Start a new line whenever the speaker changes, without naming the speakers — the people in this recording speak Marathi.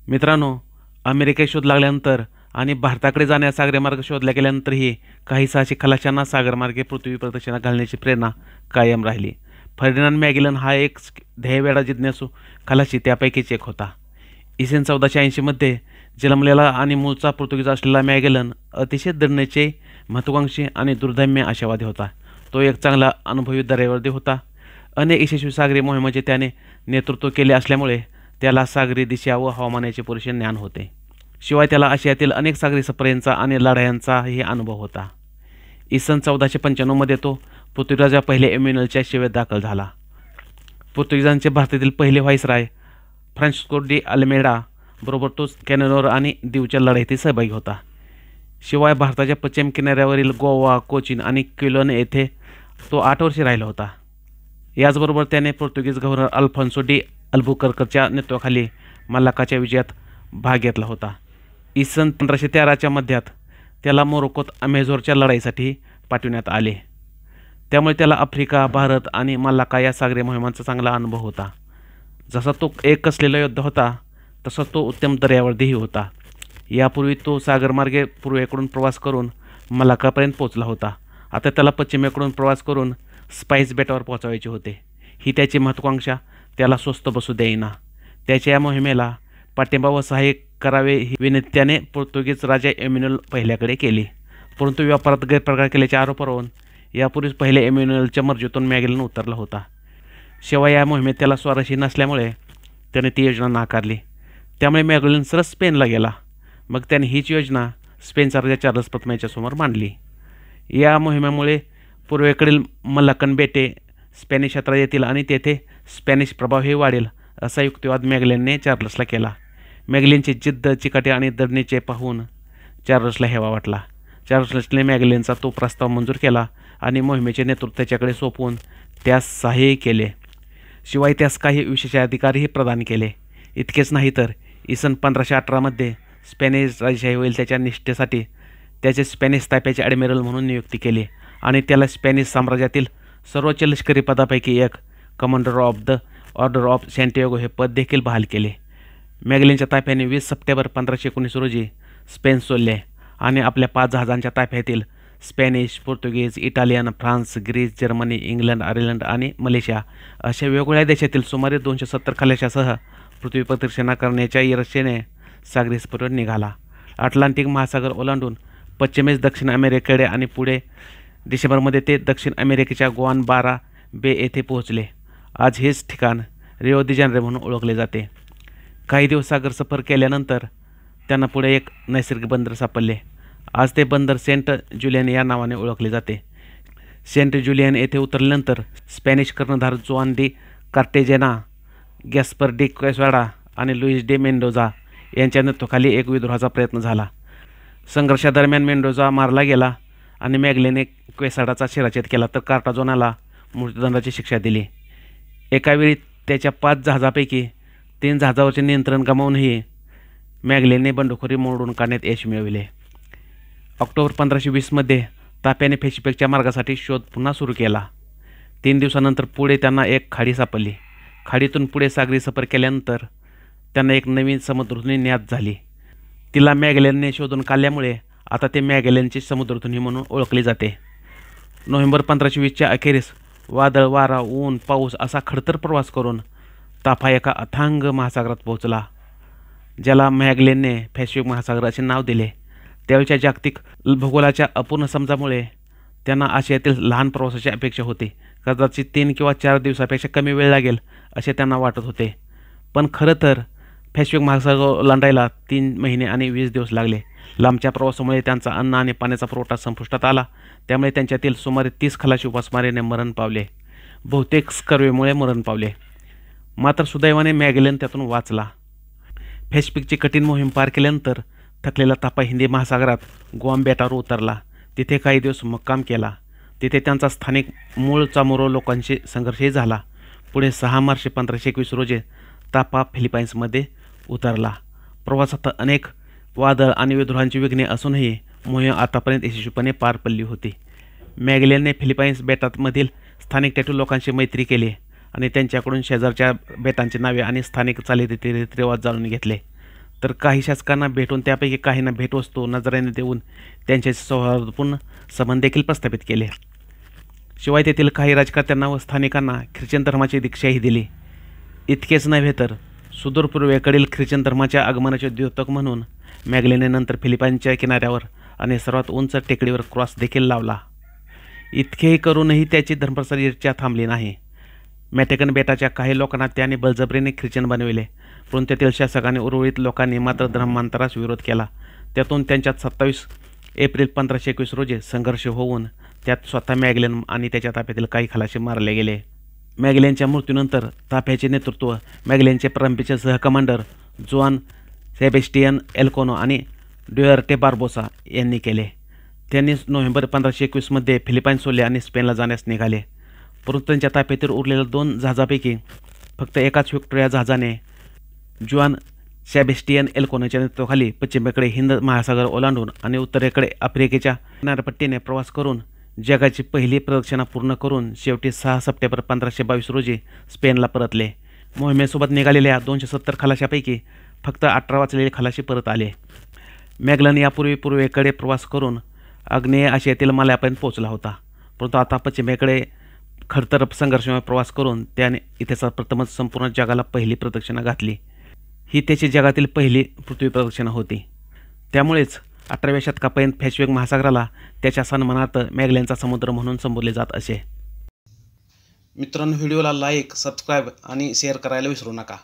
मित्रांनो, अमेरिकेत शोध लागल्यानंतर आणि भारताकडे जाण्याचा सागरमार्ग शोधला गेल्यानंतरही काही साहसी खलाशांना सागरमार्गे पृथ्वी प्रदक्षिणा घालण्याची प्रेरणा कायम राहिली. फर्डिनांड मॅगेलन हा एक ध्येयवेडा जिज्ञासू खलाशी त्यापैकीच एक होता. इसवी 1480 जन्मलेला आणि मूळचा पोर्तुगीज असलेला मॅगेलन अतिशय दृढनिश्चयी, महत्त्वाकांक्षी आणि दुर्दम्य आशावादी होता. तो एक चांगला अनुभवी दर्यावर्दी होता. अनेक यशस्वी सागरी मोहिमांचे त्याने नेतृत्व केले असल्यामुळे त्याला सागरी दिशा व हवामानाचे पुरेसे ज्ञान होते. शिवाय त्याला आशियातील अनेक सागरी सफरेंचा आणि लढायांचाही अनुभव होता. इसवी 1495 तो पोर्तुगालच्या पहिल्या एम्युनलच्या सेवेत दाखल झाला. पोर्तुगीजांचे भारतातील पहिले व्हाईसराय फ्रान्सिस्को डी अल्मेडा बरोबर तो कॅनोर आणि दीवच्या लढाईत सहभागी होता. शिवाय भारताच्या पश्चिम किनाऱ्यावरील गोवा, कोचीन आणि क्विलोन येथे तो 8 वर्षे राहिला होता. याचबरोबर त्याने पोर्तुगीज गव्हर्नर अल्फॉन्सो डी अल्बुकर्कच्या नेतृत्वाखाली मलाक्काच्या विजयात भाग घेतला होता. इसवी 1513च्या मध्यात त्याला मोरोक्कोत अमेझोरच्या लढाईसाठी पाठविण्यात आले. त्यामुळे त्याला आफ्रिका, भारत आणि मलाक्का या सागरी मोहिमांचा चांगला अनुभव होता. जसा तो एक कसलेला योद्धा होता तसा तो उत्तम दर्यावर्दीही होता. यापूर्वी तो सागरमार्गे पूर्वेकडून प्रवास करून मलाक्कापर्यंत पोहोचला होता. आता त्याला पश्चिमेकडून प्रवास करून स्पाइस बेटावर पोहोचायचे होते. ही त्याची महत्त्वाकांक्षा त्याला स्वस्थ बसू देईना. त्याच्या या मोहिमेला पाठिंबा व सहाय्य करावे ही विनंती त्याने पोर्तुगीज राजा एम्युनल पहिल्याकडे केली. परंतु व्यापारात गैरप्रकार केल्याच्या आरोपावरून यापूर्वीच पहिल्या एम्युनलच्या मर्जीतून मॅगेलन उतरला होता. शिवाय या मोहिमेत त्याला स्वारस्य नसल्यामुळे त्याने ती योजना नाकारली. त्यामुळे मॅगेलन सरळ स्पेनला गेला. मग त्याने हीच योजना स्पेनचा राजा चार्ल्स प्रथम याच्यासमोर मांडली. या मोहिमेमुळे पूर्वेकडील मलाक्कन बेटे स्पॅनिश क्षेत्रात येतील आणि तेथे स्पॅनिश प्रभावही वाढेल असा युक्तिवाद मॅगेलनने चार्ल्सला केला. मॅगेलनची जिद्द, चिकाटी आणि दडणीचे पाहून चार्ल्सला हेवा वाटला. चार्ल्सने मॅगेलनचा तो प्रस्ताव मंजूर केला आणि मोहिमेचे नेतृत्व त्याच्याकडे सोपवून त्यास सहाय्य केले. शिवाय त्यास काही विशेष अधिकारही प्रदान केले. इतकेच नाही तर इसवी 1518 स्पॅनिश राजशाहीवरील त्याच्या निष्ठेसाठी त्याचे स्पॅनिश ताफ्याचे ॲडमिरल म्हणून नियुक्ती केली आणि त्याला स्पॅनिश साम्राज्यातील सर्वोच्च लष्करी पदापैकी एक commander of the order of Santiago हे पद देखील बहाल केले. मॅगेलनच्या ताफ्याने 20 सप्टेंबर 1519 रोजी स्पेन सोडले आणि आपल्या 5 जहाजांच्या ताफ्यातील Spanish, Portuguese, Italian, France, Greece, Germany, England, Ireland आणि मलेशिया अशा वेगवेगळ्या देशातील सुमारे 270 खलाशासह पृथ्वी प्रदक्षिणा करण्याच्या इरादेने सागरी सफरीवर निघाला. अटलांटिक महासागर ओलांडून पश्चिमेस दक्षिण अमेरिकेकडे आणि पुढे डिसेंबरमध्ये ते दक्षिण अमेरिकेच्या गुआनबारा बे येथे पोहोचले. आज हेच ठिकाण रिओ दि जानेरो म्हणून ओळखले जाते. काही दिवस सागर सफर केल्यानंतर त्यांना पुढे एक नैसर्गिक बंदर सापडले. आज ते बंदर सेंट जुलियन या नावाने ओळखले जाते. सेंट जुलियन येथे उतरल्यानंतर स्पॅनिश कर्णधार जुआन डी कार्टेजेना, गॅस्पर डी क्वेसाडा आणि लुईस डी मेंडोजा यांच्या नेतृत्वाखाली एक विद्रोहाचा प्रयत्न झाला. संघर्षादरम्यान मेंडोजा मारला गेला आणि मॅगेलनने क्वेसाडाचा शिरच्छेद केला तर कार्टाजोनाला मृत्यूदंडाची शिक्षा दिली. एकावेळी त्याच्या 5 जहाजापैकी 3 जहाजावरचे नियंत्रण गमावूनही मॅगेलनने बंडखोरी मोडून काढण्यात यश मिळविले. ऑक्टोबर 1520 ताफ्याने पॅसिफिकच्या मार्गासाठी शोध पुन्हा सुरू केला. 3 दिवसानंतर पुढे त्यांना एक खाडी सापडली. खाडीतून पुढे सागरी सफर केल्यानंतर त्यांना एक नवीन समुद्रधुनी ज्ञात झाली. तिला मॅगेलनने शोधून काढल्यामुळे आता ते मॅगेलनची समुद्रधुनी म्हणून ओळखली जाते. नोव्हेंबर 1520च्या अखेरीस वादळ, वारा, ऊन, पाऊस असा खडतर प्रवास करून ताफा एका अथांग महासागरात पोहोचला, ज्याला मॅगेलनने पॅसिफिक महासागर असे नाव दिले. त्यावेळच्या जागतिक भूगोलाच्या अपूर्ण समजामुळे त्यांना आशियातील लहान प्रवासाची अपेक्षा होती. कदाचित 3 किंवा 4 दिवसापेक्षा कमी वेळ लागेल असे त्यांना वाटत होते. पण खरं तर पॅसिफिक महासागर ओलांडायला 3 महिने आणि 20 दिवस लागले. लांबच्या प्रवासामुळे त्यांचा अन्न आणि पाण्याचा पुरवठा संपुष्टात आला. त्यामुळे त्यांच्यातील सुमारे 30 खलाशी उपासमारीने मरण पावले. बहुतेक स्कर्वीमुळे मरण पावले. मात्र सुदैवाने मॅगेलन त्यातून वाचला. पॅसिफिकची कठीण मोहीम पार केल्यानंतर थकलेला ताफा हिंदी महासागरात गुआम बेटावर उतरला. तिथे काही दिवस मुक्काम केला. तिथे त्यांचा स्थानिक मूळ चामोरो लोकांशी संघर्षही झाला. पुढे 6 मार्च 1521 रोजी ताफा फिलिपाईन्समध्ये उतरला. प्रवासात अनेक वादळ आणि विद्रोहांची विघ्ने असूनही मोहीम आतापर्यंत यशस्वीपणे पार पडली होती. मॅगेलनने फिलिपाईन्स बेटांमधील स्थानिक टॅटू लोकांशी मैत्री केली आणि त्यांच्याकडून शेजारच्या बेटांची नावे आणि स्थानिक चालीरीती रीतिरिवाज जाणून घेतले. तर काही शासकांना भेटून त्यापैकी काहींना भेटवस्तू नजरेने देऊन त्यांच्याशी सौहार्दपूर्ण संबंध देखील प्रस्थापित केले. शिवाय तेथील काही राजकर्त्यांना व स्थानिकांना ख्रिश्चन धर्माची दीक्षाही दिली. इतकेच नव्हे तर सुदूर पूर्वेकडील ख्रिश्चन धर्माच्या आगमनाचे द्योतक म्हणून मॅगलेनने नंतर फिलिपाईनच्या किनाऱ्यावर आणि सर्वात उंच टेकडीवर क्रॉस देखील लावला. इतकेही करूनही त्याची धर्मप्रसार इच्छा थांबली नाही. मॅटेकन बेटाच्या काही लोकांना त्याने बळजबरीने ख्रिश्चन बनविले, परंतु तेथील शासकांनी उर्वरित लोकांनी मात्र धर्मांतरास विरोध केला. त्यातून त्यांच्यात 27 एप्रिल 1521 रोजी संघर्ष होऊन त्यात स्वतः मॅगलेन आणि त्याच्या ताफ्यातील काही खलाशी मारले गेले. मॅगलेनच्या मृत्यूनंतर ताफ्याचे नेतृत्व मॅगलेनचे प्रारंभीचे सहकमांडर जुआन सेबेस्टियन एल्कोनो आणि ड्युआर्टे बार्बोसा यांनी केले. त्यांनी नोव्हेंबर 1521 मध्ये फिलिपाईन सोडले आणि स्पेनला जाण्यास निघाले. परंतु त्यांच्या ताफ्यातील उरलेल्या 2 जहाजापैकी फक्त एकाच व्हिक्टोरिया जहाजाने जुआन सेबेस्टियन एल्कोनोच्या नेतृत्वाखाली पश्चिमेकडे हिंद महासागर ओलांडून आणि उत्तरेकडे आफ्रिकेच्या किनारपट्टीने प्रवास करून जगाची पहिली प्रदक्षिणा पूर्ण करून शेवटी 6 सप्टेंबर 1522 रोजी स्पेनला परतले. मोहिमेसोबत निघालेल्या 270 खलाशापैकी फक्त 18 वाचलेले खलाशी परत आले. मॅगलन यापूर्वी पूर्वेकडे प्रवास करून आग्नेय आशियातील मालयापर्यंत पोहोचला होता, परंतु आता पश्चिमेकडे खडतर संघर्षमय प्रवास करून त्याने इतिहासात प्रथमच संपूर्ण जगाला पहिली प्रदक्षिणा घातली. ही त्याची जगातील पहिली पृथ्वी प्रदक्षिणा होती. त्यामुळेच 18व्या शतकापर्यंत पॅसिफिक महासागराला त्याच्या सन्मानार्थ मॅगलेनचा समुद्र म्हणून संबोधले जात असे. मित्रांनो, व्हिडिओला लाईक, सबस्क्राईब आणि शेअर करायला विसरू नका.